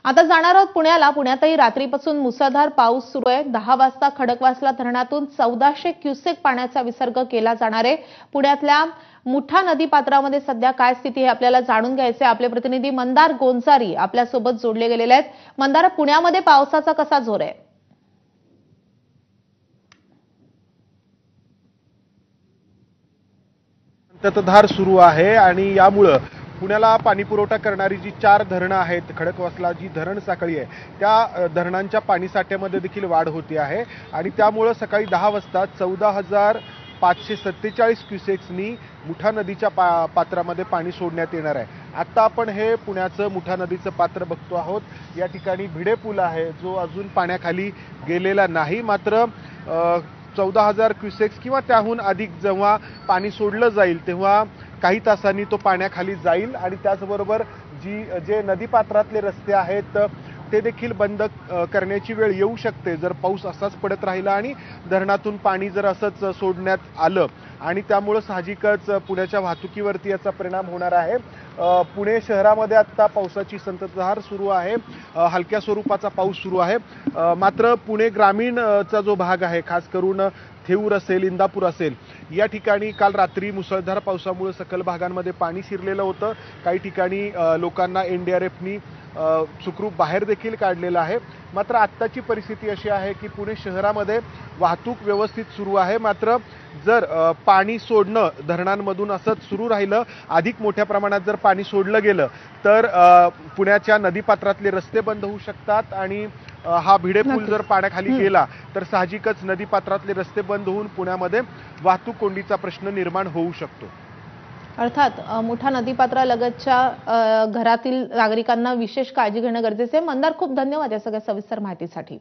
आता जाणार आहोत पुण्याला. पुण्यातही रात्रीपासून मुसळधार पाऊस सुरू आहे. 10 वाजता खडकवासला धरणातून 1400 क्युसेक पाण्याचा विसर्ग केला जाणार आहे. पुण्यातल्या मुठा नदी पात्रामध्ये सध्या काय स्थिती आहे आपल्याला जाणून घ्यायचे. आपले प्रतिनिधी मंदार गोंजारी आपल्यासोबत जोडले गेलेले आहेत. मंदार, पुण्यामध्ये पावसाचा कसा जोर आहे? संततधार सुरू आहे आणि यामुळे पुण्याला पाणी पुरवठा करणारी जी 4 धरणं आहेत, खडकवासला जी धरण साखळी आहे, त्या धरणांच्या पाणीसाठ्यामध्ये देखील वाढ होते आहे आणि त्यामुळे सकाळी 10 वाजता 14,547 क्युसेक्सनी मुठा नदीच्या पात्रामध्ये पाणी सोडण्यात येणार आहे. आता आपण हे पुण्याचं मुठा नदीचं पात्र बघतो आहोत. या ठिकाणी भिडे पूल आहे, जो अजून पाण्याखाली गेलेला नाही. मात्र 14,000 क्युसेक्स किंवा त्याहून अधिक जेव्हा पाणी सोडलं जाईल तेव्हा काही तासांनी तो पाण्याखाली जाईल आणि त्याचबरोबर जे नदीपात्रातले रस्ते आहेत ते देखील बंद करण्याची वेळ येऊ शकते जर पाऊस असाच पडत राहिला आणि धरणातून पाणी जर असंच सोडण्यात आलं आणि त्यामुळे साहजिकच पुण्याच्या वाहतुकीवरती याचा परिणाम होणार आहे. पुणे शहरामध्ये आता पावसाची संततधार सुरू आहे. हलक्या स्वरूपाचा पाऊस सुरू आहे. मात्र पुणे ग्रामीणचा जो भाग आहे, खास करून थेऊर असेल, इंदापूर असेल, या ठिकाणी काल रात्री मुसळधार पावसामुळे सखल भागांमध्ये पाणी शिरलेलं होतं. काही ठिकाणी लोकांना एनडीआरएफनी सुखरूप बाहेर देखील काढलेलं आहे. मात्र आत्ताची परिस्थिती अशी आहे की पुणे शहरामध्ये वाहतूक व्यवस्थित सुरू आहे. मात्र जर पाणी सोडणं धरणांमधून असंच सुरू राहिलं, अधिक मोठ्या प्रमाणात जर पाणी सोडलं गेलं तर पुण्याच्या नदीपात्रातले रस्ते बंद होऊ शकतात आणि हा भिडे पूल जर पाण्याखाली गेला तर साहजिकच नदीपात्रातले रस्ते बंद होऊन पुण्यामध्ये वाहतूक कोंडीचा प्रश्न निर्माण होऊ शकतो. अर्थात मुठा नदीपात्रालगतच्या घरातील नागरिकांना विशेष काळजी घेणं गरजेचं आहे. मंदार, खूप धन्यवाद या सगळ्या सविस्तर माहितीसाठी.